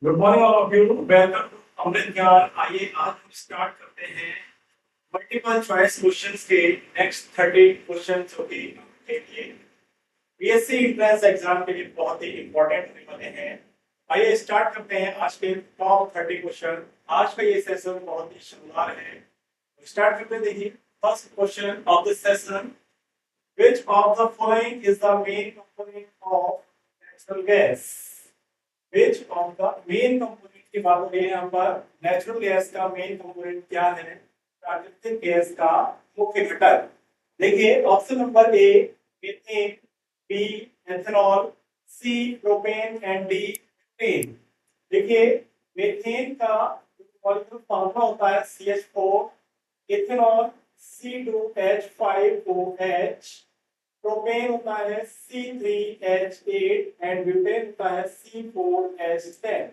Good morning all of you, welcome to Amrit Gyan. आइए आज हम स्टार्ट करते हैं मल्टीपल चॉइस क्वेश्चंस के नेक्स्ट 30 क्वेश्चंस जो कि आपके लिए बीएससी एंट्रेंस एग्जाम के लिए बहुत ही इंपॉर्टेंट होने वाले हैं। आइए स्टार्ट करते हैं आज के टॉप 30 क्वेश्चन। आज का ये सेशन बहुत ही शानदार है। स्टार्ट करते हैं। देखिए, first question of this session, which of the following is the main component of natural gas? which of the main component की बात हो रही है यहाँ पर। नेचुरल गैस का मेन कंपोनेंट क्या है? प्राकृतिक गैस का मुख्य घटक। देखिए, option number A methane, B ethanol, C propane and D butane. देखिए, मीथेन का मॉलिक्यूलर फार्मूला होता है CH4, इथेनॉल C2H5OH, प्रोपेन होता है C3H8 एंड ब्यूटेन होता है C4H10।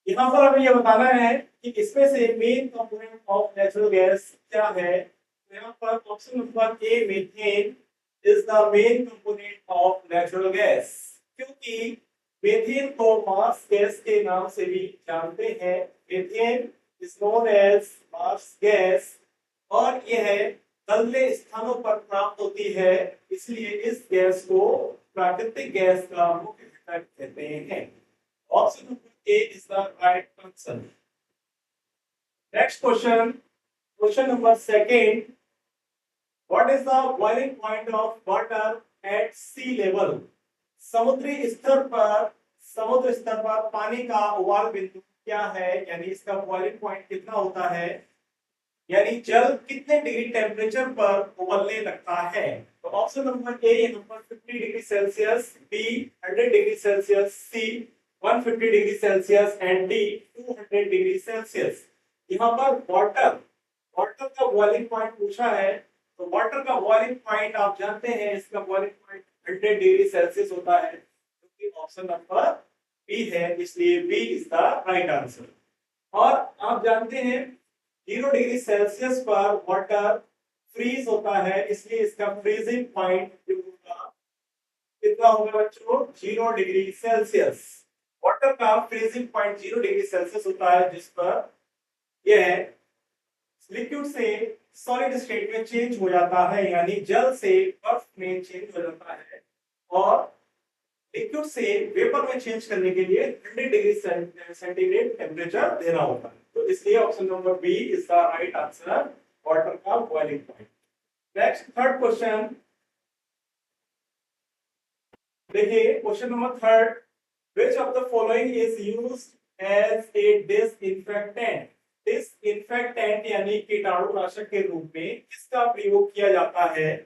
यहाँ पर हमें यह बताना है कि इसमें से main component of natural gas क्या है। तो यहाँ पर option number A methane is the main component of natural gas, क्योंकि मीथेन को मार्स गैस के नाम से भी जानते हैं। Methane is known as marsh gas और यह तल्ले स्थानों पर प्राप्त होती है, इसलिए इस गैस को प्राकृतिक गैस का मुख्य घटक कहते हैं। Option number A is the right answer. Next question, question number second, what is the boiling point of water at sea level? समुद्री स्तर पर, समुद्र स्तर पर पानी का उबाल बिंदु क्या है, यानी इसका बॉइलिंग पॉइंट कितना होता है, यानी जल कितने डिग्री टेम्परेचर पर उबलने लगता है। तो ऑप्शन नंबर ए यहाँ पर 50 degree Celsius, B 100 degree Celsius, C 150 degree Celsius and D 200 degree Celsius. यहाँ पर वाटर, वाटर का बॉइलिंग पॉइंट पूछा है। तो वाटर का बॉइलिंग पॉइंट आप जानते हैं, इसका बॉइलिंग पॉइंट 100 डिग्री सेल्सियस होता है, क्योंकि ऑप्शन नंबर बी है, इसलिए B is the right answer. और आप जानते हैं 0 डिग्री सेल्सियस पर वाटर फ्रीज होता है, इसलिए इसका फ्रीजिंग पॉइंट जो होगा कितना होगा बच्चों? 0 डिग्री सेल्सियस। वाटर का फ्रीजिंग पॉइंट 0 डिग्री सेल्सियस होता है, जिस पर यह लिक्विड से सॉलिड स्टेट में चेंज हो जाता है, यानी जल से बर्फ में चेंज हो जाता है। और लिक्विड से वेपर में चेंज करने के लिए 100 डिग्री सेंटीग्रेड टेम्परेचर देना होता है। तो इसलिए option number B is the right answer, water का boiling point. Next third question, देखिए question number third, which of the following is used as a disinfectant? Disinfectant यानी कीटाणुनाशक के रूप में किसका प्रयोग किया जाता है?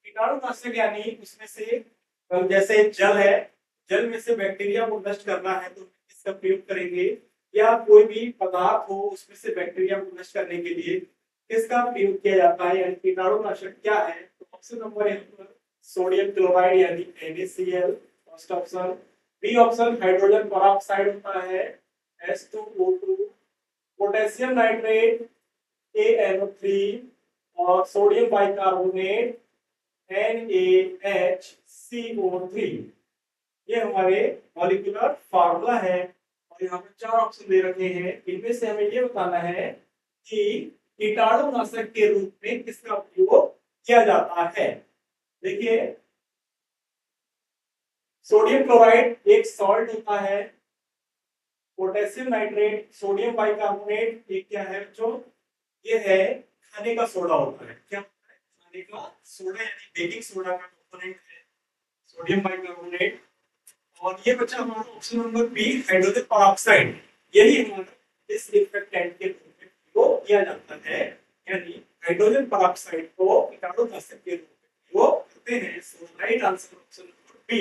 कीटाणुनाशक यानी उसमें से जैसे जल है, जल में से बैक्टीरिया को नष्ट करना है तो इसका प्रयोग करेंगे, या कोई भी पदार्थ हो उसमें से बैक्टीरिया को नष्ट करने के लिए किसका प्रयोग किया जाता है, यानी कीटाणुनाशक क्या है? तो ऑप्शन नंबर यहाँ पर सोडियम क्लोराइड यानी NaCl first option, B option hydrogen peroxide होता है H2O2, पोटेशियम नाइट्रेट ANO3 और सोडियम बाइकार्बोनेट NaHCO3। ये हमारे मॉलिक्यूलर फार्मूला है और यहाँ पर 4 ऑप्शन दे रखे हैं। इनमें से हमें ये बताना है कि कीटाणुनाशक के रूप में किसका प्रयोग किया जाता है। देखिए, सोडियम क्लोराइड एक सॉल्ट होता है, पोटेशियम नाइट्रेट, सोडियम बाइकार्बोनेट एक क्या है बच्चों? ये है खाने का सोडा होता है। क्या होता है? खाने का सोडा यानी बेकिंग सोडा का कंपोनेंट है सोडियम बाइकार्बोनेट। और ये बचा हमारा option number B hydrogen peroxide, यही हमारा डिसइंफेक्टेंट के रूप में प्रयोग किया जाता है, यानी हाइड्रोजन पेरोक्साइड को कीटाणुनाशक के रूप में प्रयोग करते हैं। So right answer option number B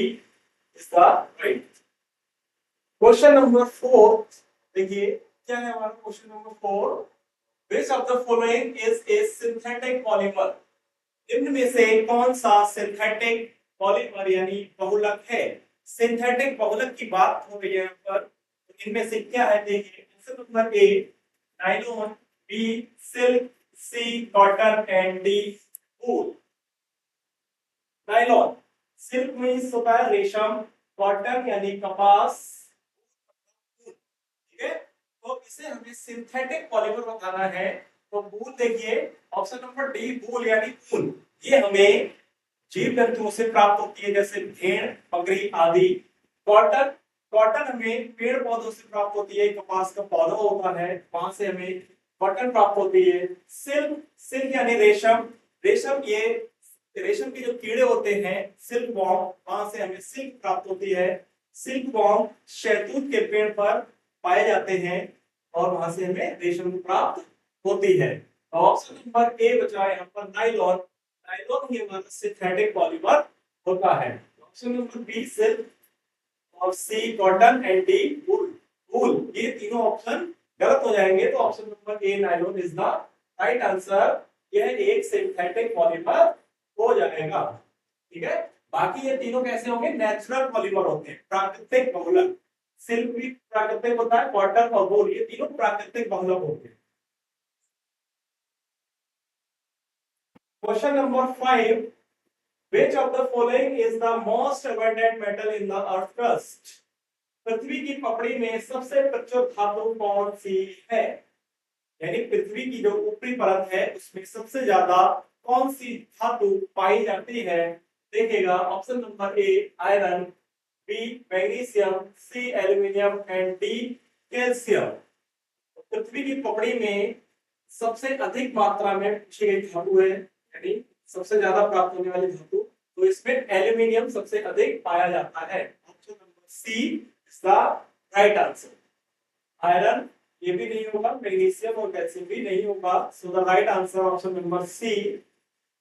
is the right. Question number 4, देखिए क्या है हमारा question number 4, which of the following is a synthetic polymer? निम्न में से कौन सा सिंथेटिक पॉलीमर यानी बहुलक है? सिंथेटिक बहुलक की बात हो रही है यहाँ पर, तो इनमें से क्या है? देखिए option number A nylon, B silk, C cotton and D wool. Nylon, silk means होता है रेशम, कॉटन यानी कपास, ठीक है, तो इसे हमें सिंथेटिक पॉलीमर बताना है। तो वूल देखिए, ऑप्शन नंबर डी वूल यानी ऊन, ये हमें जीव जंतुओं से प्राप्त होती है, जैसे भेड़, बकरी आदि। कॉटन, कॉटन हमें पेड़ पौधों से प्राप्त होती है, कपास का पौधा होता है, वहां से हमें कॉटन प्राप्त होती है। सिल्क, सिल्क यानी रेशम, रेशम ये रेशम के जो कीड़े होते हैं सिल्क वॉर्म, वहां से हमें सिल्क प्राप्त होती है। सिल्क वॉर्म शहतूत के पेड़ पर पाए जाते हैं और वहां से हमें रेशम प्राप्त होती है। ऑप्शन नंबर ए बचा है यहाँ पर नाइलॉन, नाइलॉन ही हमारा सिंथेटिक पॉलीमर होता है। ऑप्शन नंबर बी सिल्क और सी कॉटन एंड डी वूल, वूल ये तीनों ऑप्शन गलत हो जाएंगे, तो option number A nylon is the right answer, यह एक सिंथेटिक पॉलीमर हो जाएगा। ठीक है, बाकी ये तीनों कैसे होंगे, नेचुरल पॉलीमर होते हैं, प्राकृतिक बहुलक। सिल्क भी प्राकृतिक होता है, कॉटन और वूल ये तीनों प्राकृतिक बहुलक होते हैं। Question number 5, which of the following is the most abundant metal in the earth crust? पृथ्वी की पपड़ी में सबसे प्रचुर धातु कौन सी है? यानी पृथ्वी की जो ऊपरी परत है उसमें सबसे ज्यादा कौन सी धातु पाई जाती है? देखिएगा, option number A iron, B magnesium, C aluminium and D calcium. पृथ्वी की पपड़ी में सबसे अधिक मात्रा में पूछी गई धातु है, यानी सबसे ज्यादा प्राप्त होने वाली धातु, तो इसमें एल्यूमिनियम सबसे अधिक पाया जाता है। Option number C is the right answer. Iron ये भी नहीं होगा, मैग्नीशियम और कैल्शियम भी नहीं होगा, so the right answer option number C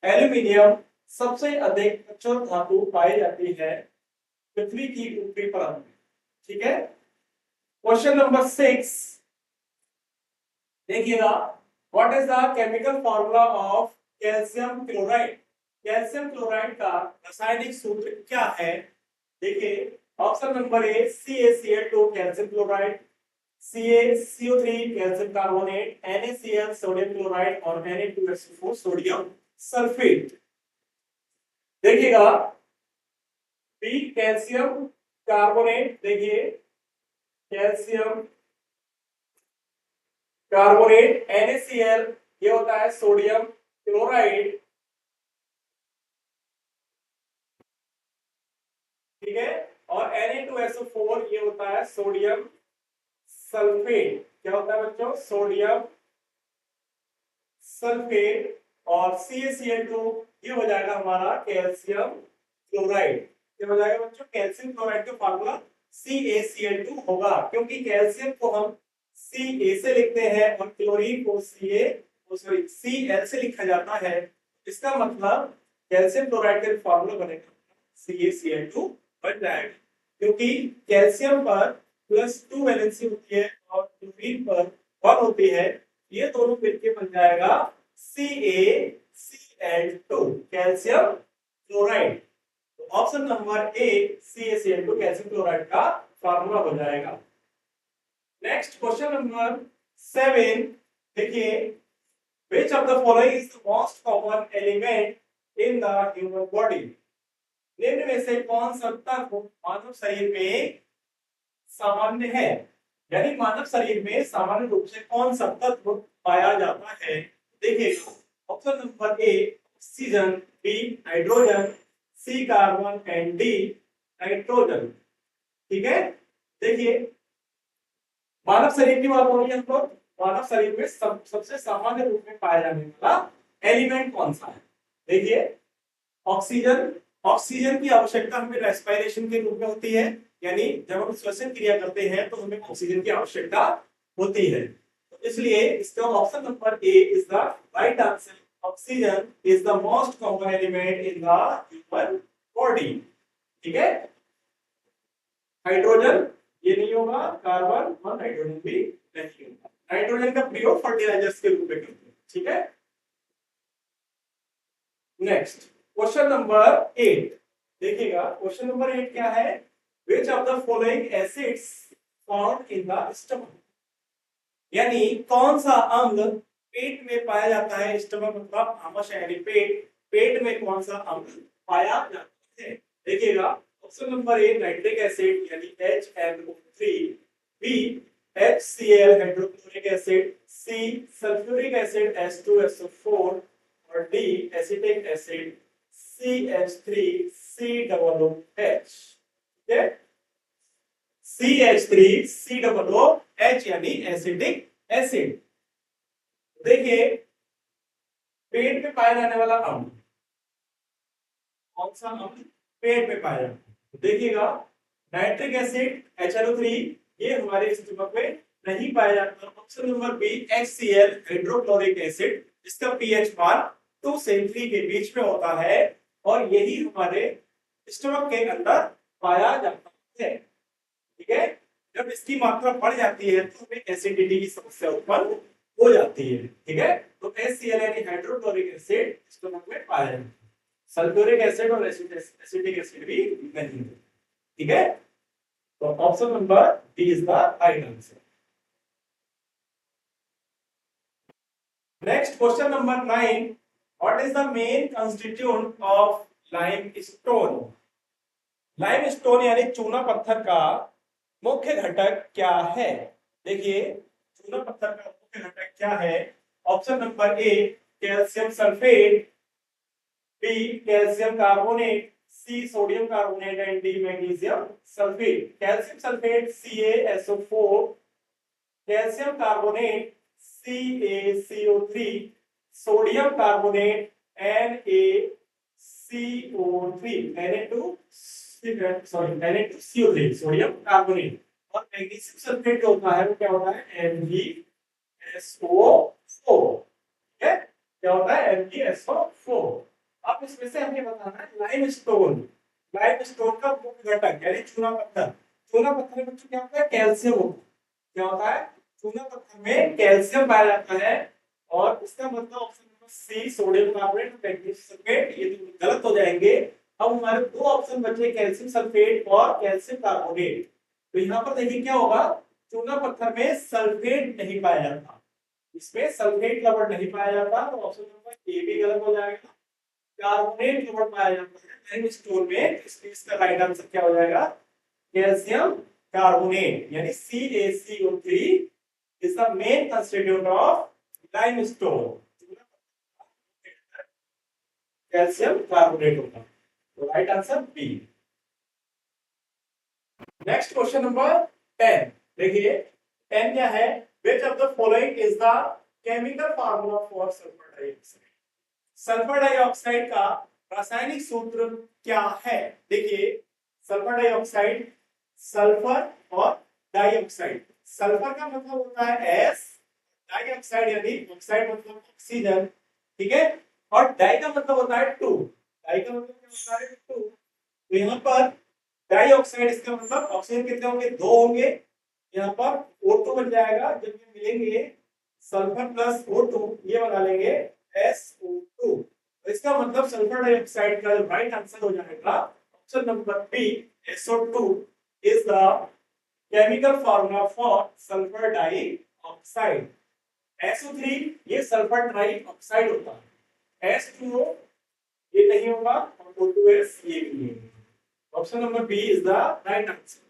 aluminium सबसे अधिक प्रचुर धातु पाई जाती है पृथ्वी की ऊपरी परत में। ठीक है, क्वेश्चन नंबर 6 देखिएगा, what is the chemical formula of calcium chloride? Calcium chloride का रासायनिक सूत्र क्या है? देखिए, ऑप्शन नंबर ए CaCl2 calcium chloride, CaCO3 calcium carbonate, NaCl sodium chloride और Na2SO4 सोडियम सल्फेट। देखिएगा, बी कैल्शियम कार्बोनेट, देखिए कैल्शियम कार्बोनेट, NaCl ये होता है सोडियम क्लोराइड, ठीक है, और Na2SO4 ये होता है सोडियम सल्फेट। क्या होता है बच्चों? Sodium sulphate. और CaCl2 ये हो जाएगा हमारा कैल्शियम क्लोराइड। ये हो जाएगा बच्चों कैल्शियम क्लोराइड का फार्मूला CaCl2 होगा, क्योंकि कैल्शियम को हम Ca से लिखते हैं और क्लोरीन को Cl से लिखा जाता है। इसका मतलब कैल्शियम क्लोराइड का फार्मूला बनेगा CaCl2 बन जाएगा, क्योंकि कैल्शियम पर +2 वैलेंसी होती है और क्लोरीन पर 1 होती है, ये दोनों मिलके बन जाएगा CaCl2 कैल्शियम क्लोराइड। तो ऑप्शन नंबर ए CaCl2 कैल्शियम क्लोराइड का फार्मूला हो जाएगा। नेक्स्ट क्वेश्चन नंबर 7 देखिए, which of the following is the most common element in the human body? निम्न में से कौन सा तत्व मानव शरीर में सामान्य है? यानी मानव शरीर में सामान्य रूप से कौन सा तत्व पाया जाता है? देखिए, option number A oxygen, B hydrogen, C carbon and D nitrogen. ठीक है, देखिए मानव शरीर की बात हो रही है, हम लोग मानव शरीर में सबसे सामान्य रूप में पाया जाने वाला एलिमेंट कौन सा है? देखिए, ऑक्सीजन, ऑक्सीजन की आवश्यकता हमें रेस्पिरेशन के रूप में होती है, यानी जब हम श्वसन क्रिया करते हैं तो हमें ऑक्सीजन की आवश्यकता होती है, तो इसलिए इसका option number A is the right answer. Oxygen is the most common element in the human body. ठीक है, हाइड्रोजन ये नहीं होगा, कार्बन और हाइड्रोजन भी नहीं होगा। नाइट्रोजन का प्रयोग फर्टिलाइजर्स के रूप में करते हैं। ठीक है, नेक्स्ट क्वेश्चन नंबर 8 देखिएगा, क्वेश्चन नंबर 8 क्या है? Which of the following acids found in the stomach? यानी कौन सा अम्ल पेट में पाया जाता है? स्टमक मतलब आमाशय यानी पेट, पेट में कौन सा अम्ल पाया जाता है? देखिएगा, option number A nitric acid यानी HNO3, B HCl hydrochloric acid, C sulphuric acid H2SO4 और D एसिटिक एसिड CH3COOH। ठीक है, CH3COOH यानी एसिटिक एसिड। देखिए पेट में पाया जाने वाला अम्ल, कौन सा अम्ल पेट में पाया जाता है? देखिएगा नाइट्रिक एसिड HNO3 ये हमारे स्टमक में नहीं पाया जाता। Option number B HCl hydrochloric acid, इसका पीएच मान 2 से 3 के बीच में होता है और यही हमारे स्टमक के अंदर पाया जाता है। ठीक है, जब इसकी मात्रा बढ़ जाती है तो हमें एसिडिटी की समस्या उत्पन्न हो जाती है। ठीक है, तो HCl यानी हाइड्रोक्लोरिक एसिड स्टमक में पाया जाता है, सल्फ्यूरिक एसिड और एसिटिक एसिड भी नहीं। ठीक है, तो option number D is the right answer. Next question number 9, what is the main constituent of limestone? Limestone यानी चूना पत्थर का मुख्य घटक क्या है? देखिए चूना पत्थर का मुख्य घटक क्या है? Option number A calcium sulphate, B calcium carbonate, C sodium carbonate and D magnesium sulphate. Calcium sulphate CaSO4, calcium carbonate CaCO3, sodium carbonate Na2CO3 sodium carbonate, और मैग्नीशियम सल्फेट जो होता है वो क्या होता है? MgSO4। ठीक है, क्या होता है? MgSO4। अब इसमें से हमें बताना है लाइमस्टोन। लाइमस्टोन का मुख्य घटक यानी चूना पत्थर, चूना पत्थर में क्या होता है? कैल्शियम होता है। क्या होता है? चूना पत्थर में कैल्शियम पाया जाता है और इसका मतलब option number C sodium carbonate और मैग्नीशियम सल्फेट ये तो गलत हो जाएंगे। अब हमारे दो ऑप्शन बचे कैल्शियम सल्फेट और कैल्शियम कार्बोनेट। तो यहाँ पर देखिए क्या होगा, चूना पत्थर में सल्फेट नहीं पाया जाता, इसमें सल्फेट लवण नहीं पाया जाता, तो ऑप्शन नंबर ए भी गलत हो जाएगा। कार्बोनेट लवण पाया जाता है लाइमस्टोन में, इसलिए इसका राइट आंसर क्या हो जाएगा? कैल्शियम कार्बोनेट यानी CaCO3 is the main constituent of limestone। Calcium carbonate होगा, तो right answer B. Next question number 10, देखिए 10 क्या है? which of the following is the chemical formula for sulfur dioxide? Sulphur dioxide का रासायनिक सूत्र क्या है? देखिए सल्फर डाइऑक्साइड, सल्फर और डाइऑक्साइड, सल्फर का मतलब होता है S, डाइऑक्साइड यानी ऑक्साइड मतलब ऑक्सीजन। ठीक है, और डाई का मतलब होता है 2, डाई का मतलब क्या होता है? 2। तो यहाँ पर डाइऑक्साइड इसका मतलब ऑक्सीजन कितने होंगे? 2 होंगे, यहाँ पर O2 बन जाएगा, जब ये मिलेंगे सल्फर प्लस O2 ये बना लेंगे SO2। तो इसका मतलब सल्फर डाइऑक्साइड का राइट आंसर हो जाएगा option number B SO2 is the chemical formula for sulphur dioxide. SO3 ये सल्फर डाइऑक्साइड होता है, H2O ये नहीं होगा और O2S ये भी नहीं होगा। Option number B is the right answer.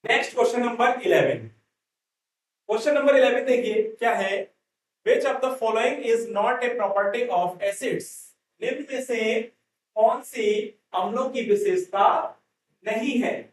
Next question number 11, question number 11 देखिए क्या है? which of the following is not a property of acids? निम्न में से कौन सी अम्लों की विशेषता नहीं है?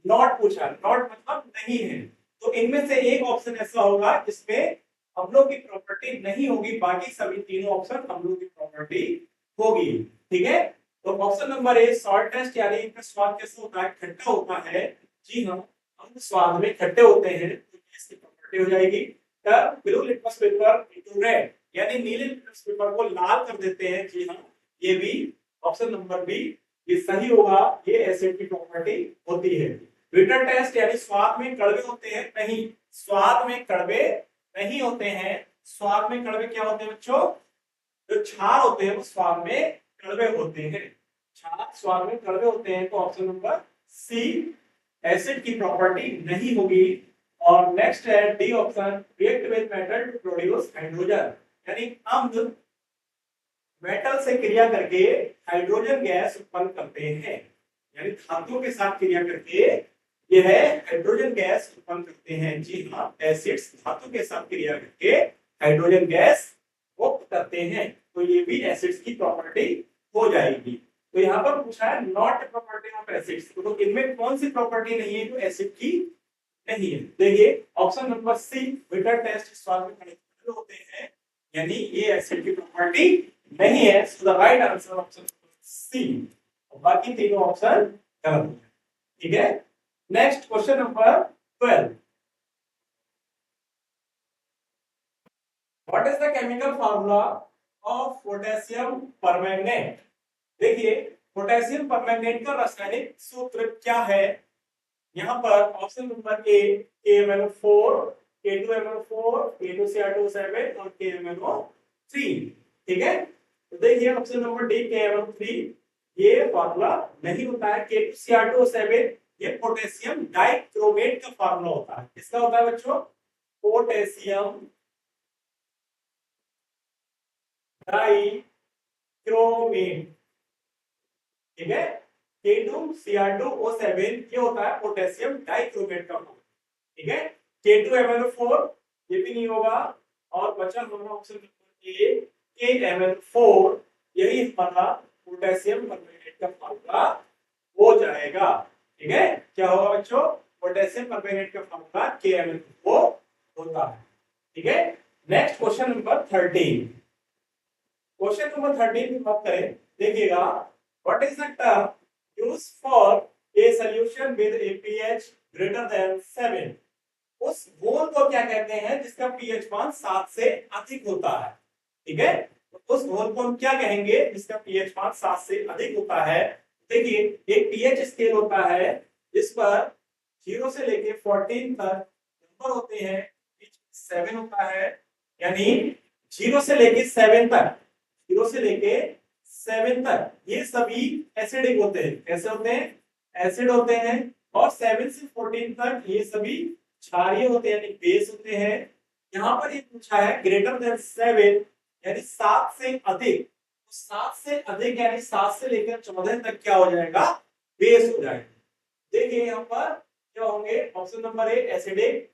नॉट पूछा, नॉट मतलब नहीं है, तो इनमें से एक ऑप्शन ऐसा होगा जिसमें अम्लों की प्रॉपर्टी नहीं होगी, बाकी सभी तीनों ऑप्शन अम्लों की प्रॉपर्टी होगी। ठीक है, तो ऑप्शन नंबर ए सॉल्टनेस यानी इनका स्वाद कैसा होता है? खट्टा होता है। जी हाँ, अम्ल स्वाद में खट्टे होते हैं, तो इसकी प्रॉपर्टी हो जाएगी। Blue litmus paper into red यानी नीले लिटमस पेपर को लाल कर देते हैं। जी हाँ, ये भी ऑप्शन नंबर बी ये सही होगा, ये एसिड की प्रॉपर्टी होती है। बिटर टेस्ट यानी स्वाद में कड़वे होते हैं, नहीं, स्वाद में कड़वे नहीं होते हैं। स्वाद में कड़वे क्या होते हैं बच्चों? जो क्षार होते हैं वो स्वाद में कड़वे होते हैं, क्षार स्वाद में कड़वे होते हैं, तो ऑप्शन नंबर सी एसिड की प्रॉपर्टी नहीं होगी। और नेक्स्ट है D option react with metal to produce hydrogen यानी अम्ल मेटल से क्रिया करके हाइड्रोजन गैस उत्पन्न करते हैं। यानी धातुओं के साथ क्रिया करके यह हाइड्रोजन गैस उत्पन्न करते हैं। जी हाँ, एसिड्स धातु के साथ क्रिया करके हाइड्रोजन गैस मुक्त करते हैं, तो ये भी एसिड्स की प्रॉपर्टी हो जाएगी। तो यहाँ पर पूछा है नॉट प्रॉपर्टी ऑफ एसिड्स, तो इनमें कौन सी प्रॉपर्टी नहीं है जो एसिड की नहीं है? देखिए option number C, bitter taste स्वाद में खट्टे होते हैं, यानी ये एसिड की प्रॉपर्टी नहीं है। So the right answer option C, बाकी तीनों ऑप्शन गलत है। ठीक है, next question number 12, what is the chemical formula of potassium permanganate? देखिए पोटेशियम परमैंगनेट का रासायनिक सूत्र क्या है? यहाँ पर ऑप्शन नंबर ए KMnO4, K2MnO4, K2Cr2O7 और KMnO3। ठीक है, तो देखिए ऑप्शन नंबर डी KMnO3 ये फार्मूला नहीं होता है। K2Cr2O7 ये पोटेशियम डाइक्रोमेट का फार्मूला होता है। किसका होता है बच्चों? Potassium dichromate. ठीक है, K2Cr2O7 ये होता है पोटेशियम डाइक्रोमेट का फॉर्मूला। ठीक है, K2MnO4 ये भी नहीं होगा, और बचा हमारा ऑप्शन नंबर ए KMnO4, यही हमारा पोटेशियम परमैंगनेट का फॉर्मूला हो जाएगा। ठीक है, क्या होगा बच्चों? पोटेशियम परमैंगनेट का फॉर्मूला KMnO4 होता है। ठीक है, next question number 13। Question number 13 की बात करें, देखिएगा what is the term used for a solution with A pH greater than 7? उस घोल को क्या कहते हैं जिसका pH मान 7 से अधिक होता है? ठीक है, तो उस घोल को हम क्या कहेंगे जिसका pH मान 7 से अधिक होता है? देखिए एक pH स्केल होता है जिस पर 0 से लेके 14 तक नंबर होते हैं, 7 होता है, यानी 0 से लेके 7 तक, 0 से लेके 7 तक ये सभी एसिडिक होते हैं। कैसे होते हैं? एसिड होते हैं। और 7 से 14 तक ये सभी क्षारीय होते हैं, यानी बेस होते हैं। यहाँ पर ये पूछा है ग्रेटर देन 7 यानी 7 से अधिक, तो 7 से अधिक यानी 7 से लेकर 14 तक क्या हो जाएगा? बेस हो जाएगा। देखिए यहाँ पर क्या होंगे? ऑप्शन नंबर ए एसिडिक,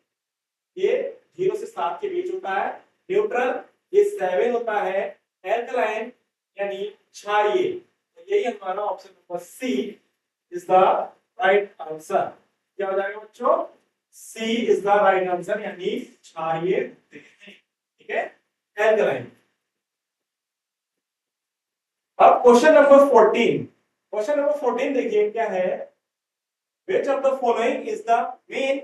ये 0 से 7 के बीच होता है। न्यूट्रल ये 7 होता है। एल्कलाइन यानी क्षारीय, तो यही हमारा option number C is the right answer. क्या हो जाएगा बच्चों? C is the right answer, यानी क्षारीय होते हैं। ठीक है, एल्कलाइन। अब क्वेश्चन नंबर 14, क्वेश्चन नंबर 14 देखिए क्या है? Which of the following is the main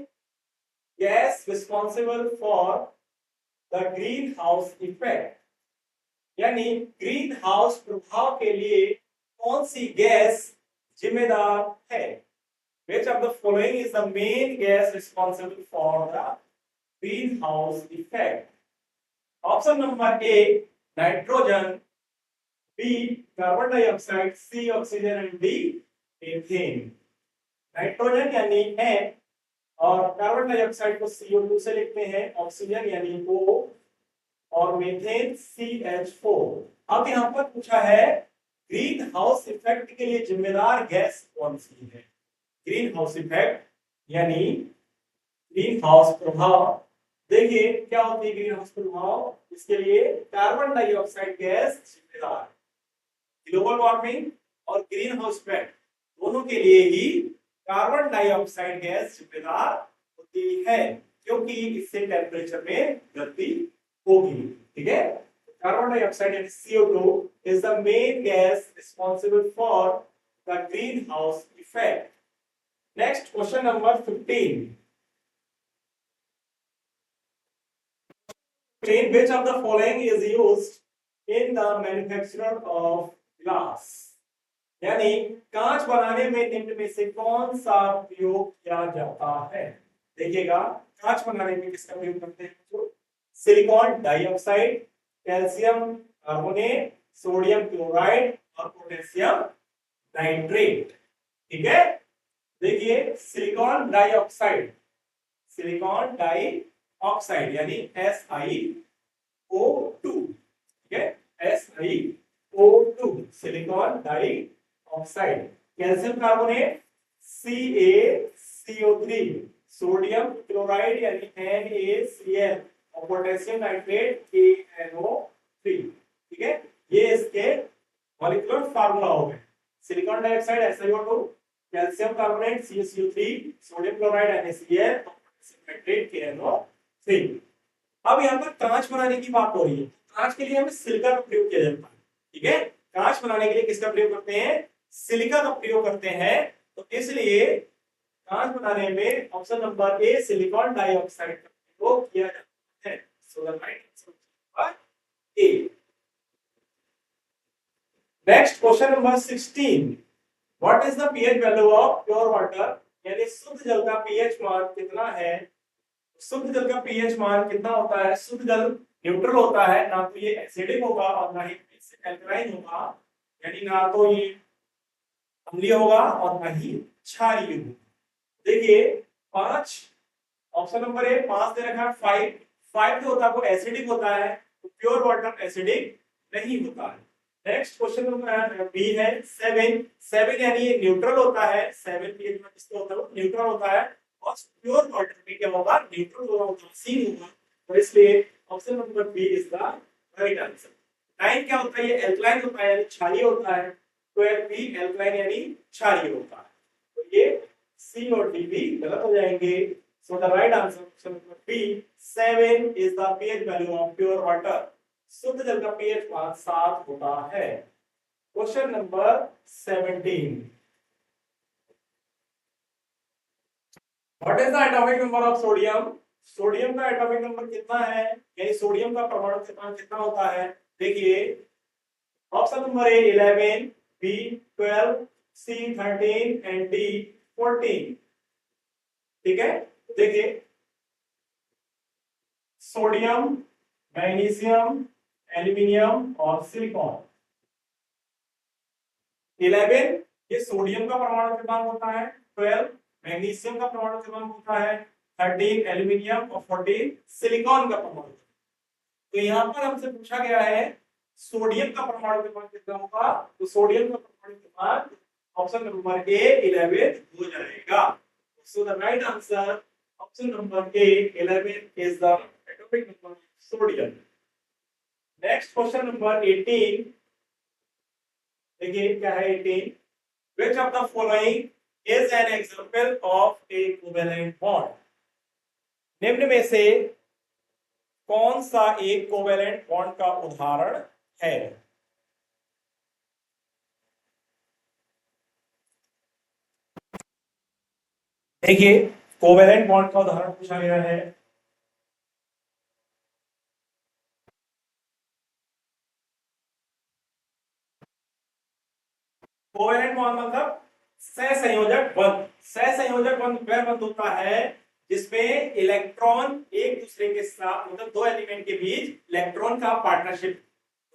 gas responsible for the greenhouse effect? यानी ग्रीन हाउस प्रभाव के लिए कौन सी गैस जिम्मेदार है? Which of the following is the main gas responsible for the greenhouse effect? Option number A nitrogen, B carbon dioxide, C oxygen and D methane। Nitrogen यानी है, और कार्बन डाइऑक्साइड को CO2 से लिखते हैं, ऑक्सीजन यानी O, और methane CH4। अब यहाँ पर पूछा है ग्रीन हाउस इफेक्ट के लिए जिम्मेदार गैस कौन सी है? ग्रीन हाउस इफेक्ट यानी ग्रीन हाउस प्रभाव। देखिए क्या होती है ग्रीन हाउस प्रभाव? इसके लिए कार्बन डाइऑक्साइड गैस जिम्मेदार है। ग्लोबल वार्मिंग और ग्रीन हाउस इफेक्ट दोनों के लिए ही कार्बन डाइऑक्साइड गैस जिम्मेदार होती है, क्योंकि इससे टेम्परेचर में वृद्धि होगी। ठीक है, कार्बन डाइऑक्साइड यानी CO2 is the main gas responsible for the greenhouse effect. Next question number 15. Which of the following is used in the manufacture of glass? यानी कांच बनाने में निम्न में से कौन सा प्रयोग किया जाता है? देखिएगा कांच बनाने में किसका प्रयोग करते हैं? Silicon dioxide, calcium carbonate, sodium chloride और पोटेशियम नाइट्रेट। ठीक है, देखिए सिलिकॉन डाइऑक्साइड, सिलिकॉन डाइऑक्साइड यानी SiO2। ठीक है, SiO2 silicon dioxide. Calcium carbonate CaCO3, sodium chloride यानी NaCl और पोटेशियम नाइट्रेट KNO3। ठीक है, ये इसके मॉलिक्यूलर फार्मूला हो गए। Silicon dioxide SiO2, calcium carbonate CaCO3, sodium chloride NaCl और पोटेशियम नाइट्रेट KNO3। अब यहाँ पर कांच बनाने की बात हो रही है। कांच के लिए हमें सिलिका का प्रयोग किया जाता है। ठीक है, कांच बनाने के लिए किसका प्रयोग करते हैं? सिलिका का प्रयोग करते हैं। तो इसलिए कांच बनाने में option number A silicon dioxide का प्रयोग किया जाता है। So the right answer A. Next question number 16, what is the pH value of pure water? यानी शुद्ध जल का पीएच मान कितना है? शुद्ध जल का पीएच मान कितना होता है? शुद्ध जल न्यूट्रल होता है, ना तो ये एसिडिक होगा और ना ही एल्कलाइन होगा, यानी ना तो ये अम्लीय होगा और ना ही क्षारीय होगा। देखिए 5, ऑप्शन नंबर ए 5 दे रखा है। 5 जो होता है वो एसिडिक होता है, तो प्योर वाटर एसिडिक नहीं होता है। नेक्स्ट क्वेश्चन नंबर बी है 7 यानी ये न्यूट्रल होता है। 7 पीएच में किसका होता है? वो न्यूट्रल होता है। और प्योर वाटर में क्या होगा? न्यूट्रल होगा, सी होगा। तो इसलिए option number B is the right answer. 9 क्या होता है? ये एल्कलाइन होता है यानी क्षारीय होता है। 12 भी एल्कलाइन यानी क्षारीय होता है। तो ये सी और डी भी गलत हो जाएंगे। So the right answer option number B 7 is the pH value of pure water. शुद्ध जल का पीएच मान 7 होता है। Question number 17, what is the atomic number of sodium? Sodium का एटॉमिक नंबर कितना है? यानी सोडियम का परमाणु क्रमांक कितना होता है? देखिए option number A 11, B 12, C 13 and D 14। ठीक है, देखिए सोडियम, मैग्नीशियम, एल्यूमिनियम और सिलिकॉन। 11 ये सोडियम का परमाणु क्रमांक होता है, 12 मैग्नीशियम का परमाणु क्रमांक होता है, 13 एल्यूमिनियम और 14 सिलिकॉन का परमाणु। तो यहाँ पर हमसे पूछा गया है सोडियम का परमाणु क्रमांक कितना होगा? तो सोडियम का परमाणु क्रमांक ऑप्शन नंबर ए 11 हो जाएगा। सो the right answer option number A 11 is the atomic number of sodium. Next question number 18, देखिए क्या है 18, which of the following is an example of a covalent bond? निम्न में से कौन सा एक कोवेलेंट बॉन्ड का उदाहरण है? देखिए कोवेलेंट बॉन्ड का उदाहरण पूछा गया है। कोवेलेंट बॉन्ड मतलब सहसंयोजक बंध। सहसंयोजक बंध वह बंध होता है जिसमें इलेक्ट्रॉन एक दूसरे के साथ, मतलब दो एलिमेंट के बीच इलेक्ट्रॉन का पार्टनरशिप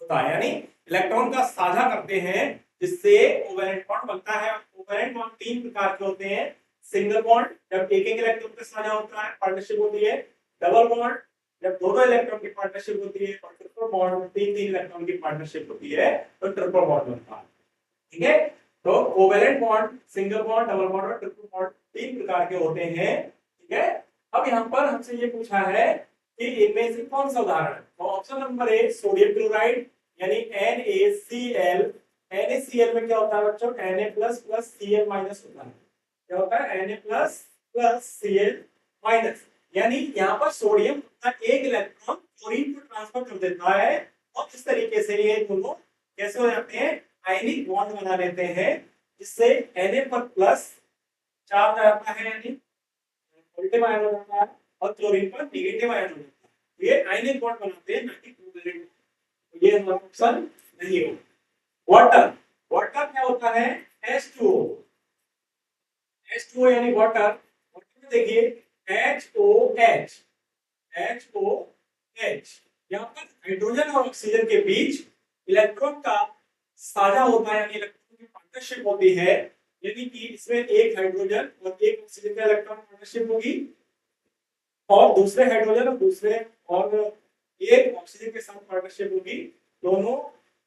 होता है, यानी इलेक्ट्रॉन का साझा करते हैं, जिससे कोवेलेंट बॉन्ड बनता है। कोवेलेंट बॉन्ड 3 प्रकार के होते हैं। सिंगल बॉन्ड जब एक एक इलेक्ट्रॉन का साझा होता है, पार्टनरशिप होती है। डबल बॉन्ड जब दो इलेक्ट्रॉन की पार्टनरशिप होती है। और ट्रिपल बॉन्ड 3 इलेक्ट्रॉन की पार्टनरशिप होती है, तो ट्रिपल बॉन्ड बनता है। ठीक है, तो covalent bond single bond, double bond और ट्रिपल बॉन्ड 3 प्रकार के होते हैं। ठीक है, अब यहाँ पर हमसे ये पूछा है कि इनमें से कौन सा उदाहरण है? तो ऑप्शन नंबर ए सोडियम क्लोराइड यानी NaCl। NaCl में क्या होता है बच्चों? Na plus plus Cl minus होता है। क्या होता है? Na plus plus Cl minus. यानी यहाँ पर सोडियम का एक इलेक्ट्रॉन क्लोरीन को ट्रांसफर कर देता है और इस तरीके से ये दोनों कैसे हो जाते हैं? आयनिक बॉन्ड बना लेते हैं, जिससे Na पर प्लस चार्ज आता है यानी पॉजिटिव आयन हो जाता है और क्लोरीन पर नेगेटिव आयन हो जाता है। ये आयनिक बॉन्ड बनाते हैं, ना कि कोवेलेंट। ये हमारा ऑप्शन नहीं होगा। वाटर, वाटर क्या होता है? H2O। H2O यानी वाटर। वाटर में देखिए HOH, HOH। यहाँ पर हाइड्रोजन और ऑक्सीजन के बीच इलेक्ट्रॉन का साझा होता है, यानी इलेक्ट्रॉन की पार्टनरशिप होती है। यानी कि इसमें एक हाइड्रोजन और एक ऑक्सीजन का इलेक्ट्रॉन पार्टनरशिप होगी, और दूसरे हाइड्रोजन और दूसरे और एक ऑक्सीजन के साथ पार्टनरशिप होगी। दोनों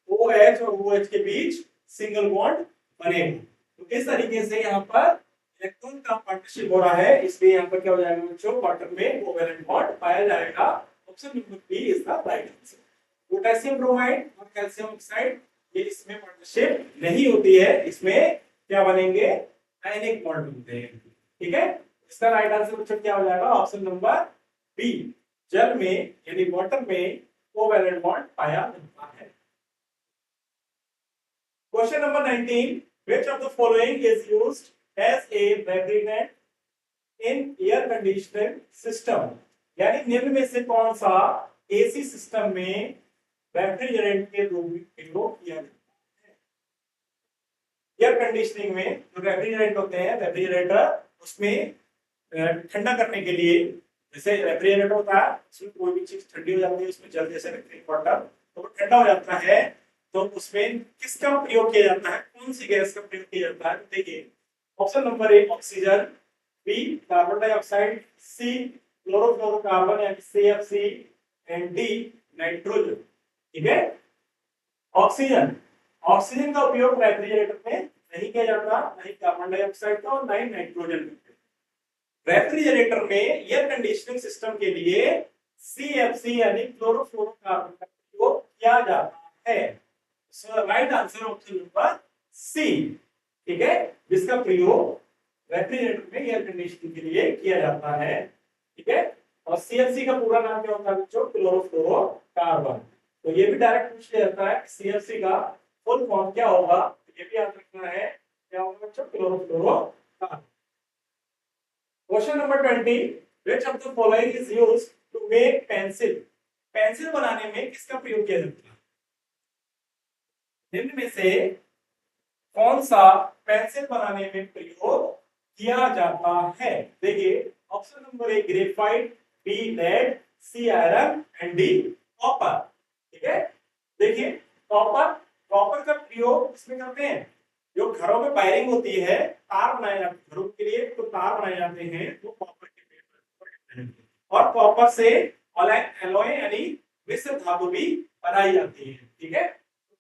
OH और OH के बीच सिंगल बॉन्ड बनेगा। तो इस तरीके से यहाँ पर इलेक्ट्रॉन का पार्टनरशिप हो रहा है, इसलिए यहाँ पर क्या हो जाएगा बच्चों, वाटर में कोवेलेंट बॉन्ड पाया जाएगा। Option number B is the right answer. Potassium bromide और कैल्शियम ऑक्साइड ये इसमें पार्टनरशिप नहीं होती है, इसमें क्या बनेंगे, आयनिक बॉन्ड बनते हैं। ठीक है, इसका राइट आंसर बच्चों क्या हो जाएगा, ऑप्शन नंबर बी, जल में यानी वाटर में कोवेलेंट बॉन्ड पाया जाता है। Question number 19, which of the following is used as a refrigerant in air conditioning system? यानी निम्न में से कौन सा एसी सिस्टम में रेफ्रिजरेंट के रूप में प्रयोग किया जाता है? एयर कंडीशनिंग में जो रेफ्रिजरेंट होते हैं, रेफ्रिजरेटर, उसमें ठंडा करने के लिए, जैसे रेफ्रिजरेटर होता है उसमें कोई भी चीज ठंडी हो जाती है, उसमें जल जैसे रखते हैं वाटर, तो वो ठंडा हो जाता है, तो उसमें किसका प्रयोग किया जाता है, कौन सी गैस का प्रयोग किया जाता है? देखिए, option number A oxygen, B carbon dioxide, C chlorofluorocarbon यानी सीएफसी, एंड डी नाइट्रोजन। ठीक है, ऑक्सीजन, ऑक्सीजन का उपयोग रेफ्रिजरेटर में नहीं किया जाता, नहीं कार्बन डाइऑक्साइड का और नहीं नाइट्रोजन का। रेफ्रिजरेटर में एयर कंडीशनिंग सिस्टम के लिए सीएफसी यानी क्लोरोफ्लोरोकार्बन का प्रयोग किया जाता है। So right answer option number C. ठीक है, जिसका प्रयोग रेफ्रिजरेटर में एयर कंडीशनिंग के लिए किया जाता है। ठीक है, और सीएफसी का पूरा नाम क्या होता है बच्चों, क्लोरोफ्लोरोकार्बन। तो ये भी डायरेक्ट पूछ लिया जाता है सीएफसी का फुल फॉर्म क्या होगा, ये भी याद रखना है, क्या होगा बच्चों, chlorofluorocarbon. Question number 20, which of the following is used to make pencil? Pencil बनाने में किसका प्रयोग किया जाता है? निम्न में से कौन सा पेंसिल बनाने में प्रयोग किया जाता है? देखिए, option number A graphite, B lead, C iron and D copper. ठीक है, देखिए कॉपर, कॉपर का प्रयोग इसमें करते हैं, जो घरों में वायरिंग होती है, तार बनाए जाते हैं घरों के लिए, तो तार बनाए जाते हैं वो कॉपर के पेड़ पर, और कॉपर से एलॉय यानी मिश्र धातु भी बनाई जाती है। ठीक है,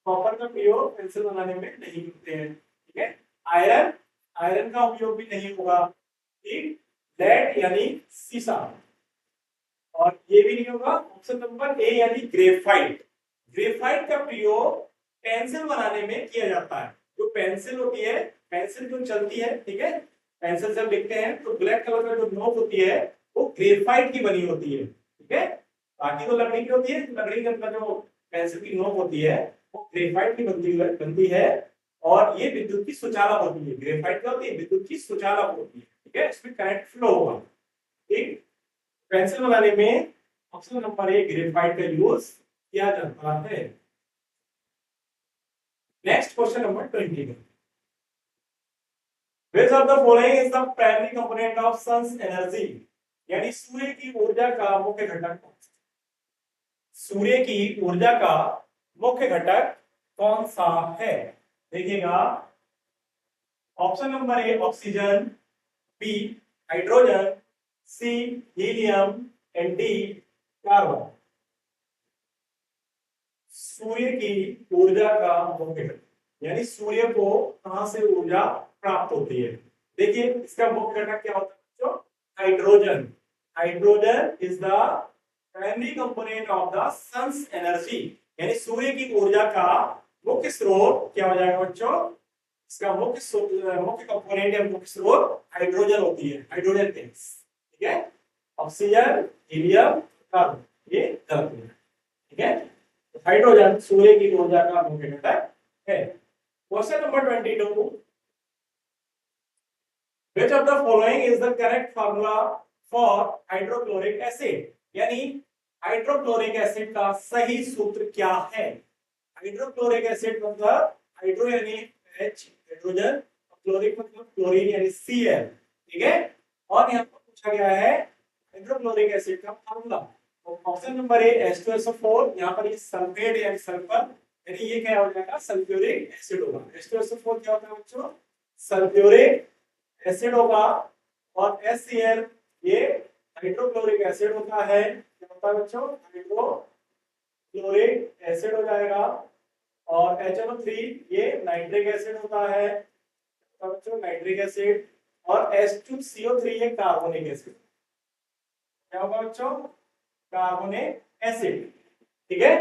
कॉपर का प्रयोग पेंसिल बनाने में नहीं करते हैं। ठीक है, आयरन, आयरन का उपयोग भी नहीं होगा। ठीक, लेड यानी सीसा, और ये भी नहीं होगा। ऑप्शन नंबर ए यानी ग्रेफाइट, ग्रेफाइट का प्रयोग पेंसिल बनाने में किया जाता है। जो पेंसिल होती है, पेंसिल जो चलती है, ठीक है, पेंसिल जब लिखते हैं तो ब्लैक कलर का जो नोक होती है वो ग्रेफाइट की बनी होती है। ठीक है, बाकी तो लकड़ी की होती है, लकड़ी के अंदर जो पेंसिल की नोक होती है वो ग्रेफाइट की बनती है, और ये विद्युत की सुचालक होती है। ग्रेफाइट क्या होती है, विद्युत की सुचालक होती है। ठीक है, इसमें करंट फ्लो होगा। ठीक, पेंसिल बनाने में ऑप्शन नंबर ए ग्रेफाइट का यूज किया जाता है। Next question number 20, which of the following is the primary component of sun's energy? यानी सूर्य की ऊर्जा का मुख्य घटक कौन सा? सूर्य की ऊर्जा का मुख्य घटक कौन सा है? देखिएगा, option number A oxygen, B hydrogen, C helium and D carbon. सूर्य की ऊर्जा का मुख्य घटक, यानी सूर्य को कहां से ऊर्जा प्राप्त होती है? देखिए, इसका मुख्य घटक क्या होता है बच्चों, hydrogen. Hydrogen is the primary component of the sun's energy, यानी सूर्य की ऊर्जा का मुख्य स्रोत क्या हो जाएगा बच्चों, इसका मुख्य कंपोनेंट या मुख्य स्रोत हाइड्रोजन होती है, हाइड्रोजन गैस। ठीक है, ऑक्सीजन, हीलियम, कार्बन ये धातु है। ठीक है, हाइड्रोजन सूर्य की ऊर्जा का मुख्य घटक है। Question number 22, which of the following is the correct formula for hydrochloric acid? यानी हाइड्रोक्लोरिक एसिड का सही सूत्र क्या है? हाइड्रोक्लोरिक एसिड मतलब हाइड्रो यानी H हाइड्रोजन, क्लोरिक मतलब क्लोरीन यानी Cl। ठीक है, और यहाँ पर पूछा गया है हाइड्रोक्लोरिक एसिड का फार्मूला। ऑप्शन नंबर ए H2SO4, यहाँ पर ये सल्फेट यानी सल्फर, यानी ये क्या हो जाएगा, सल्फ्यूरिक एसिड होगा। H2SO4 क्या होता है बच्चों, सल्फ्यूरिक एसिड होगा, और HCl ये हाइड्रोक्लोरिक एसिड होता है। क्या होता है बच्चों, हाइड्रोक्लोरिक एसिड हो जाएगा, और HNO3 ये नाइट्रिक एसिड होता है। बच्चों नाइट्रिक एसिड, और H2CO3 है कार्बोनिक एसिड। क्या होगा बच्चों? Carbonic acid. ठीक है,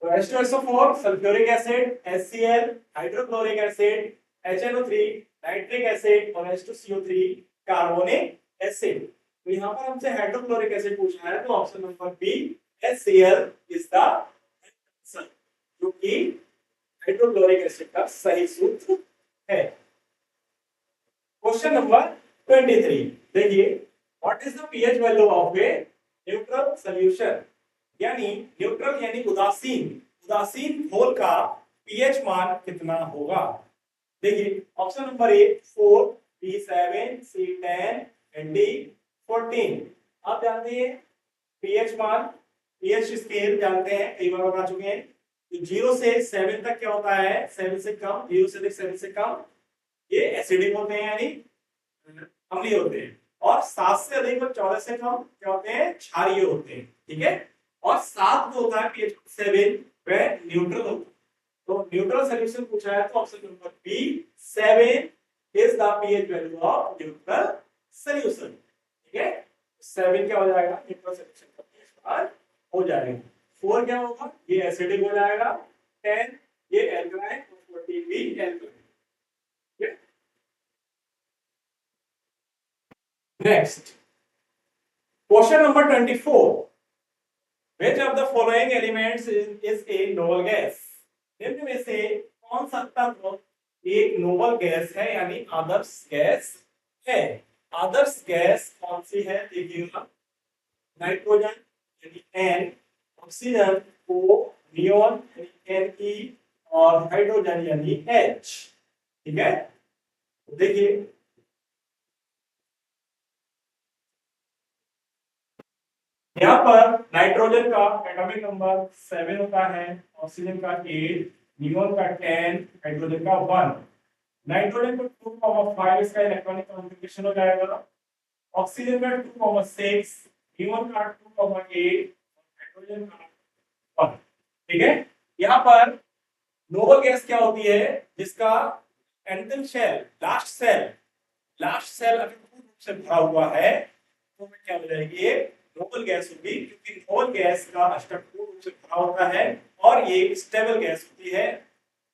तो H2SO4 sulphuric acid, HCl hydrochloric acid, HNO3 nitric acid और H2CO3 कार्बोनिक एसिड। तो यहाँ पर हमसे हाइड्रोक्लोरिक एसिड पूछा है, तो option number B HCl is the answer, जो कि हाइड्रोक्लोरिक एसिड का सही सूत्र है। क्वेश्चन नंबर 23 देखिए, what is the pH value of a neutral solution, यानी न्यूट्रल यानी उदासीन घोल का पीएच मान कितना होगा। देखिए option number A 4, B 7, C 10 and D 14। आप जानते हैं पीएच मान, पीएच स्केल जानते हैं, कई बार बता चुके हैं। 0 से 7 तक क्या होता है? 7 से कम, 0 से 7 से कम ये एसिडिक होते हैं यानी अम्लीय होते हैं, और 7 से अधिक और 14 से कम क्या होते हैं? क्षारीय होते हैं। ठीक है, और 7 जो होता है पीएच 7 वह न्यूट्रल होता है। तो न्यूट्रल सॉल्यूशन पूछा है, तो option number B 7 is the pH value of neutral solution. ठीक है, 7 क्या हो जाएगा? न्यूट्रल सॉल्यूशन का पीएच मान हो जाएगा। 4 क्या होगा? ये एसिडिक हो जाएगा, 10 ये एल्कलाइन और 14 भी alkaline. Next, question number 24. Which of the following elements is a noble gas? निम्न में से कौन सा तत्व एक नोबल गैस है यानी आदर्श गैस है? आदर्श गैस कौन सी है? देखिएगा, नाइट्रोजन यानी N, ऑक्सीजन O, नियोन यानी Ne और हाइड्रोजन यानी H। ठीक है, देखिए यहाँ पर नाइट्रोजन का एटॉमिक नंबर 7 होता है, ऑक्सीजन का 8, नियोन का 10, हाइड्रोजन का 1। नाइट्रोजन का 2,5 इसका इलेक्ट्रॉनिक कॉन्फ़िगरेशन हो जाएगा, ऑक्सीजन का 2,6, नियोन का 2,8, हाइड्रोजन का 1। ठीक है, यहाँ पर नोबल गैस क्या होती है? जिसका एंथल शेल, लास्ट सेल अगर पूर्ण रूप से भरा हुआ है तो क्या हो जाएगी? ये नोबल गैस होगी, क्योंकि नोबल गैस का अष्टक पूर्ण रूप से भरा होता है और ये स्टेबल गैस होती है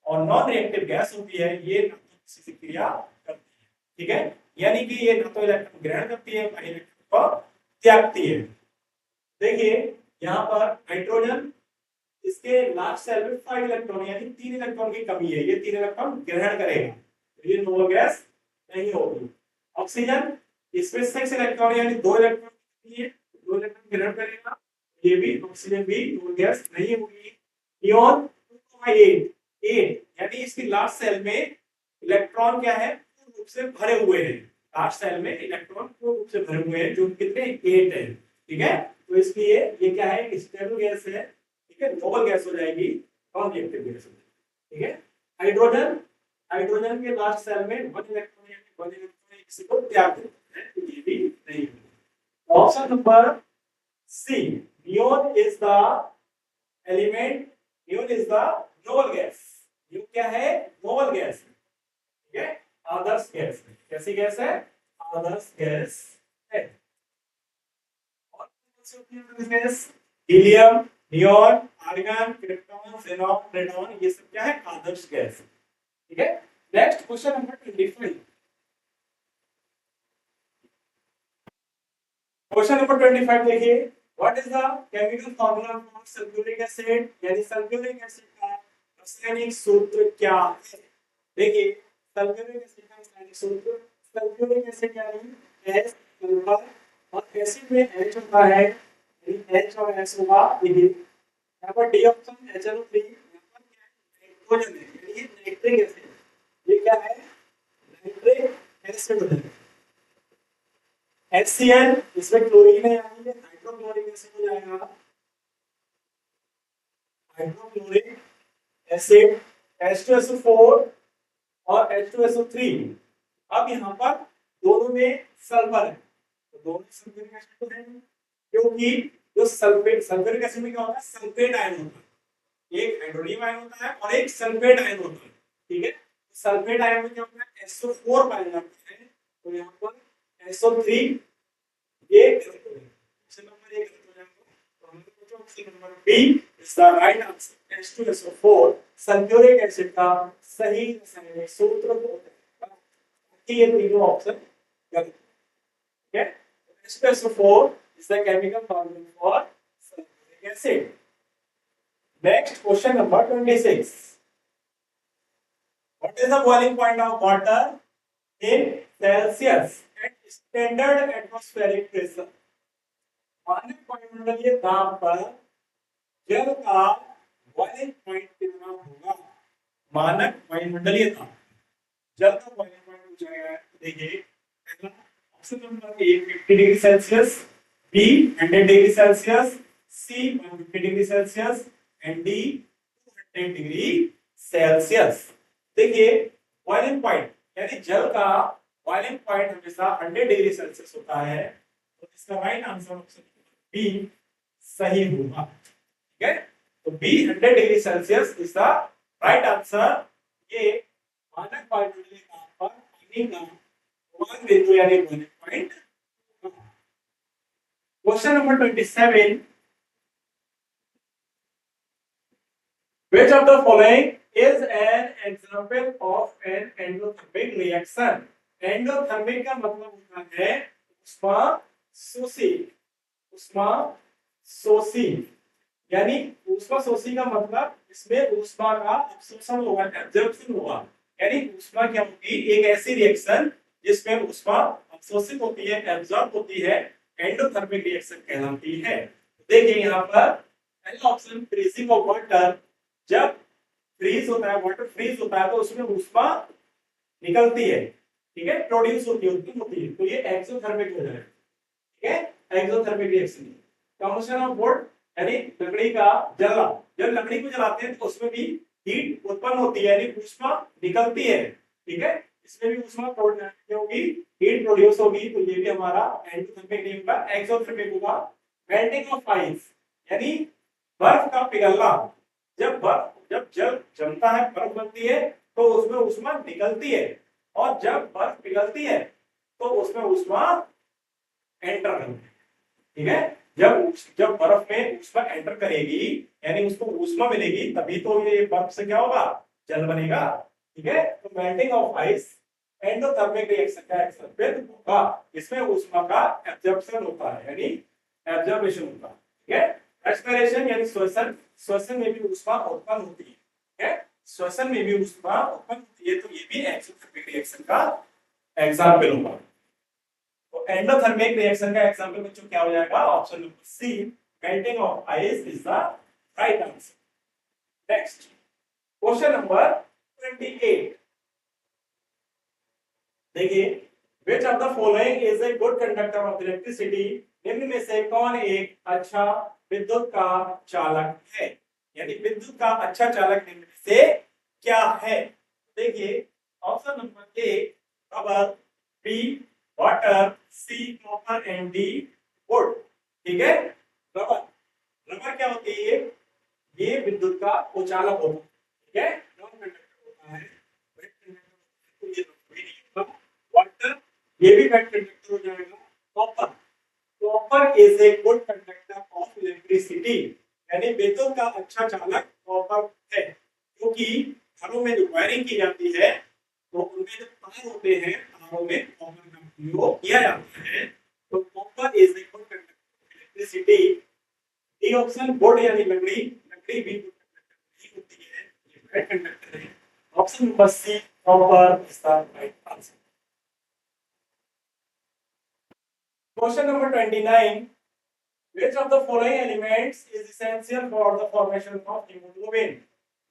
और नॉन रिएक्टिव गैस होती है। ये ना तो किसी से क्रिया करती है। ठीक है, यानी कि ये ना तो इलेक्ट्रॉन ग्रहण करती है ना इलेक्ट्रॉन को त्यागती है। देखिए यहाँ पर नाइट्रोजन, इसके लास्ट सेल में 5 इलेक्ट्रॉन यानी 3 इलेक्ट्रॉन की कमी है, ये 3 इलेक्ट्रॉन ग्रहण करेगा, तो ये नोबल गैस नहीं होगी। ऑक्सीजन, इसमें 6 इलेक्ट्रॉन यानी 2 इलेक्ट्रॉन की है, 2 इलेक्ट्रॉन ग्रहण करेगा, ये भी ऑक्सीजन भी नोबल गैस नहीं होगी। नियोन 2,8 यानी इसकी लास्ट सेल में इलेक्ट्रॉन क्या है? पूर्ण रूप से भरे हुए हैं, लास्ट सेल में इलेक्ट्रॉन पूर्ण रूप से भरे हुए हैं, जो कितने? 8 है। ठीक है, तो इसलिए ये क्या है? स्टेबल गैस है। ठीक है, नोबल गैस हो जाएगी, नॉन रिएक्टिव गैस हो जाएगी। ठीक है, हाइड्रोजन के लास्ट सेल में 1 इलेक्ट्रॉन यानी 1 इलेक्ट्रॉन किसी को त्याग देता है, तो ये भी नहीं होगा। Option number C, neon is the element, neon is the noble gas. Neon क्या है? Noble gas. ठीक है, आदर्श गैस है। कैसी गैस है? आदर्श गैस है। और कौन सी होती है आदर्श gas? Helium, neon, argon, krypton, xenon, radon, ये सब क्या है? आदर्श गैस। ठीक है, next question number 25। Question number 25 देखिए, what is the chemical formula for sulphuric acid, यानी सल्फ्यूरिक एसिड का रासायनिक सूत्र क्या है? देखिए सल्फ्यूरिक एसिड का रासायनिक सूत्र, सल्फ्यूरिक एसिड यानी H सल्फर और एसिड में H होता है, यानी H और S होगा। देखिए यहाँ पर D ऑप्शन HNO3, यहाँ पर क्या है? नाइट्रोजन है, यानी ये नाइट्रिक एसिड। ये क्या है? नाइट्रिक एसिड है। HCl, इसमें क्लोरीन है यानी ये हाइड्रोक्लोरिक एसिड हो जाएगा, हाइड्रोक्लोरिक एसिड। H2SO4 और H2SO3। अब यहाँ पर दोनों में सल्फर है, तो दोनों सल्फ्यूरिक एसिड तो है, क्योंकि जो सल्फ्यूरिक एसिड में क्या होता है? सल्फेट आयन होता है, एक हाइड्रोनियम आयन होता है और एक सल्फेट आयन होता है। ठीक है, सल्फेट आयन में क्या होता है? SO4 पाया जाता है, तो यहाँ पर SO3 ये गलत हो जाएगा, ऑप्शन नंबर ए गलत हो जाएगा। तो हमने पूछा option number B is the right answer. H2SO4 sulphuric acid का सही रासायनिक सूत्र होता है। ये तीनों ऑप्शन गलत है। H2SO4 is the chemical formula for sulfuric acid. Next question number 26. What is the boiling point of water in Celsius at standard atmospheric pressure? मानक वायुमंडलीय दाब पर जल का बॉइलिंग पॉइंट कितना होगा? मानक वायुमंडलीय दाब, जल का बॉइलिंग पॉइंट हो जाएगा, देखिए पहला option number A 50 degree Celsius, B 100 degree Celsius, C 150 degree Celsius and D 200 degree Celsius. देखिए बॉइलिंग पॉइंट यानी जल का बॉइलिंग पॉइंट हमेशा 100 डिग्री सेल्सियस होता है, तो इसका राइट आंसर ऑप्शन बी सही होगा। ठीक है, तो B 100 degree Celsius is the right answer. ये मानक वायुमंडलीय ताप पर पानी का उबाल बिंदु यानी boiling point. Question number 27, which of the following is an example of an endothermic reaction? Endothermic का मतलब होता है ऊष्माशोषी। ऊष्माशोषी यानी ऊष्माशोषी का मतलब इसमें ऊष्मा का अवशोषण होगा, एब्जॉर्प्शन होगा। यानी ऊष्मा क्या होगी? एक ऐसी रिएक्शन जिसमें ऊष्मा अवशोषित होती है, एब्जॉर्ब होती है, एंडोथर्मिक रिएक्शन कहलाती है। देखिए यहाँ पर पहला ऑप्शन फ्रीजिंग ऑफ वाटर, जब फ्रीज होता है, वाटर फ्रीज होता है तो उसमें ऊष्मा निकलती है, ठीक है, प्रोड्यूस होती है, उत्पन्न होती है, तो ये एक्सोथर्मिक हो जाएगा। ठीक है, exothermic reaction. Combustion of would यानी लकड़ी का जलना, जब लकड़ी को जलाते हैं तो उसमें भी हीट उत्पन्न होती है यानी ऊष्मा निकलती है। ठीक है, इसमें भी ऊष्मा होगी, हीट प्रोड्यूस होगी, तो ये भी हमारा एंडोथर्मिक नहीं होगा, एक्सोथर्मिक होगा। मेल्टिंग ऑफ आइस यानी बर्फ का पिघलना, जब जल जमता है, बर्फ बनती है तो उसमें ऊष्मा निकलती है, और जब बर्फ पिघलती है तो उसमें ऊष्मा एंटर करती है। ठीक है, जब बर्फ में ऊष्मा एंटर करेगी यानी उसको ऊष्मा मिलेगी, तभी तो ये बर्फ से क्या होगा? जल बनेगा। ठीक है, तो melting of ice endothermic reaction का एग्जांपल होगा, इसमें ऊष्मा का एब्जॉर्प्शन होता है यानी एब्जॉर्प्शन होता है। ठीक है, रेस्पिरेशन यानी श्वसन, श्वसन में भी ऊष्मा उत्पन्न होती है। ठीक है, श्वसन में भी ऊष्मा उत्पन्न होती है, तो ये भी एक्सोथर्मिक रिएक्शन का एग्जांपल होगा। तो एंडोथर्मिक रिएक्शन का एग्जांपल बच्चों क्या हो जाएगा? Option number C, melting of ice is the right answer. Next question number 28, देखिए which of the following is a good conductor of electricity? निम्न में से कौन एक अच्छा विद्युत का चालक है? यानी विद्युत का अच्छा चालक निम्न में से क्या है? देखिए option number A rubber, B water, C copper and D wood. ठीक है, रबर, रबर क्या होती है? ये विद्युत का उचालक होता है। ठीक है, नॉन कंडक्टर होता है, वेट कंडक्टर ये नहीं होता। वाटर ये भी वेट कंडक्टर हो जाएगा। Copper, copper is a good conductor of electricity, यानी विद्युत का अच्छा चालक कॉपर है, क्योंकि घरों में जो वायरिंग की जाती है तो उनमें जो तार होते हैं, तारों में कॉपर का उपयोग किया जाता है, तो copper is a good conductor of electricity. D option wood यानी लकड़ी, लकड़ी भी गुड कंडक्टर होती है, ये वेट कंडक्टर है। Option number C copper is the right answer. Question number 29, which of the following elements is essential for the formation of hemoglobin?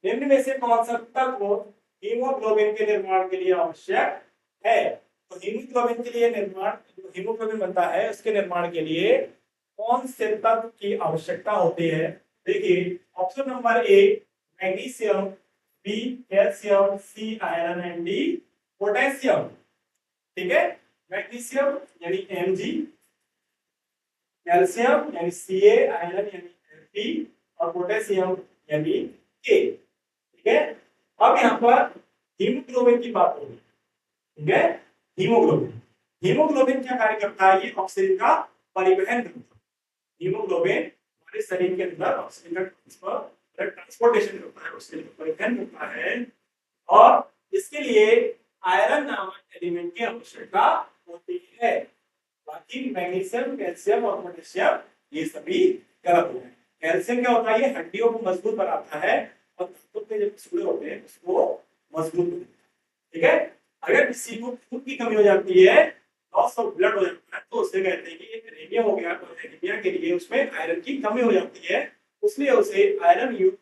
निम्न में से कौन सा तत्व हीमोग्लोबिन के निर्माण के लिए आवश्यक है? तो हीमोग्लोबिन के लिए निर्माण, जो हीमोग्लोबिन बनता है उसके निर्माण के लिए कौन से तत्व की आवश्यकता होती है? देखिए option number A magnesium, B calcium, C iron and D potassium. ठीक है, मैग्नीशियम यानी Mg, कैल्शियम यानी Ca, आयरन यानी Fe और पोटेशियम यानी K। ठीक है, अब यहाँ पर हीमोग्लोबिन की बात होगी। ठीक है। हीमोग्लोबिन, हीमोग्लोबिन क्या कार्य करता है, ये ऑक्सीजन का परिवहन करता है। हीमोग्लोबिन हमारे शरीर के अंदर ऑक्सीजन का ट्रांसपोर्टेशन करता है, ऑक्सीजन का परिवहन करता है, और इसके लिए आयरन नामक एलिमेंट की आवश्यकता होती है। बाकी मैग्नीशियम, कैल्शियम और पोटेशियम ये सभी गलत है। कैल्शियम क्या होता है, ये हड्डियों को मजबूत बनाता है और धातु के जो टुकड़े होते हैं उसको मजबूत बनाता है। ठीक है। अगर किसी को खून की कमी हो जाती है, लॉस ऑफ ब्लड हो जाता है, तो उसे कहते हैं कि ये एनीमिया हो गया। तो एनीमिया के लिए उसमें आयरन की कमी हो जाती है, इसलिए उसे आयरन युक्त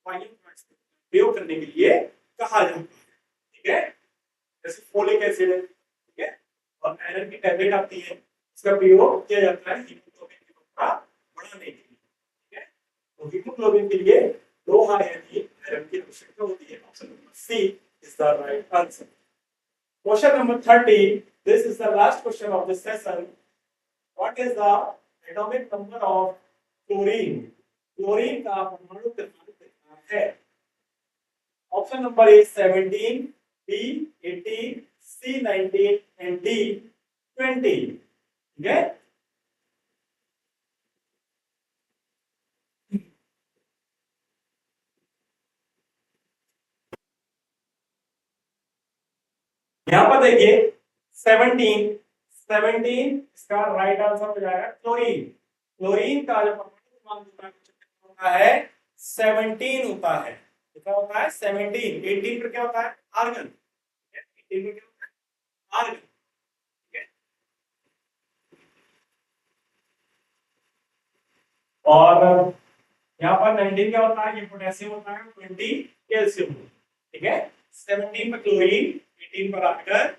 प्रयोग करने के लिए कहा जाता है। ठीक है। जैसे फोलिक एसिड है, ठीक है, और आयरन की टैबलेट आती है, इसका प्रयोग किया जाता है हीमोग्लोबिन की मात्रा बढ़ाने के लिए। ठीक है। तो हीमोग्लोबिन के लिए लोहा यानी आयरन की आवश्यकता होती है। Option number C is the right answer. Question number 30, this is the last question of this session. What is the atomic number of chlorine? Chlorine का परमाणु क्रमांक कितना है? Option number A 17, B 18, C 19 and D 20। ठीक है। यहां पर देखिए 17, 17 इसका राइट आंसर हो जाएगा क्लोरीन। क्लोरीन का जो परमाणु क्रमांक होता है 17 होता है। कितना होता है? 17। 18 पर क्या होता है? आर्गन। 18 में क्या होता है? आर्गन। ठीक है। और यहाँ पर 19 क्या होता है? ये पोटेशियम होता है, 20 कैल्शियम। ठीक है। 17 पर क्लोरीन, 18 पर आर्गन,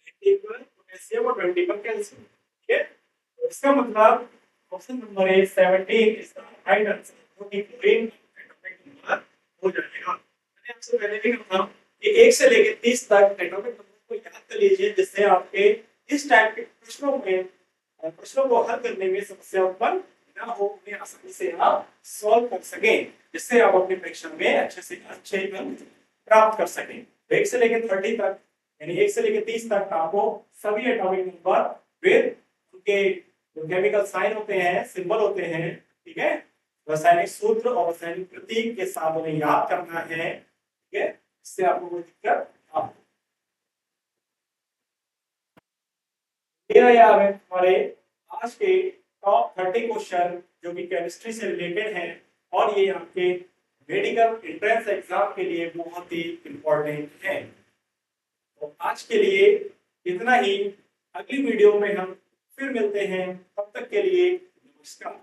19 पर पोटेशियम और 20 पर कैल्शियम। ठीक है। तो इसका मतलब option number A 17 is the right answer, क्योंकि क्लोरीन एटॉमिक नंबर हो जाएगा। मैंने आपसे पहले भी कहा कि 1 से लेकर 30 तक एटॉमिक नंबर को याद कर लीजिए, जिससे आपके इस टाइप के प्रश्नों को हल करने में समस्या उत्पन्न ना हो, उन्हें आसानी से आप सॉल्व कर सकें, जिससे आप अपनी परीक्षा में अच्छे से अच्छे अंक प्राप्त कर सकें। 1 से लेकर 30 तक यानी 1 से लेकर 30 तक आपको सभी एटॉमिक नंबर विद उनके जो केमिकल साइन होते हैं, सिंबल होते हैं, ठीक है, रासायनिक सूत्र और रासायनिक प्रतीक के साथ उन्हें याद करना है। ठीक है। इससे आपको कोई दिक्कत ना हो। मेरा यार है हमारे आज के टॉप 30 क्वेश्चन जो कि केमिस्ट्री से रिलेटेड हैं, और ये आपके मेडिकल एंट्रेंस एग्जाम के लिए बहुत ही इंपॉर्टेंट है। तो आज के लिए इतना ही। अगली वीडियो में हम फिर मिलते हैं, तब तक के लिए नमस्कार।